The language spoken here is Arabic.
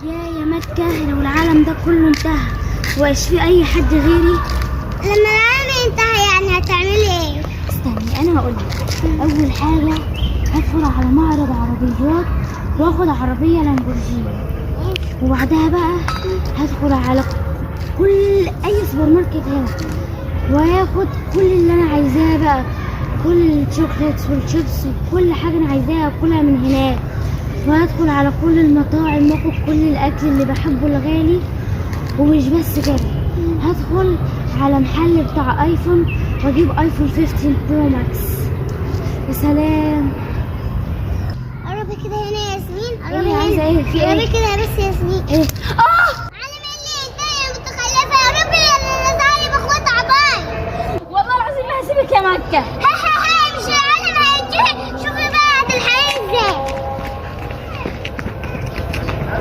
يا مكة، لو العالم ده كله انتهى ومبقاش في اي حد غيري. لما العالم ينتهي يعني هتعملي ايه؟ استني انا هقولك. اول حاجة هدخل على معرض عربيات واخد عربية لامبورجيني، وبعدها بقى هدخل على كل اي سوبر ماركت هنا وهاخد كل اللي انا عايزاه بقى، كل الشوكليتس والشيبس وكل حاجة انا عايزاها اكلها من هناك، وهدخل على كل المطاعم واخد كل الاكل اللي بحبه الغالي. ومش بس كده، هدخل على محل بتاع ايفون واجيب ايفون 15 برو ماكس. يا سلام. قربي كده هنا يا ياسمين، ايه قربي عايزه هنا. ايه؟ في قربي ايه؟ كده بس يا ياسمين. ايه؟ علم اللي انت يا متخلفه يا ربي، اللي زعلي باخوات عباي. والله العظيم ما هسيبك يا مكة.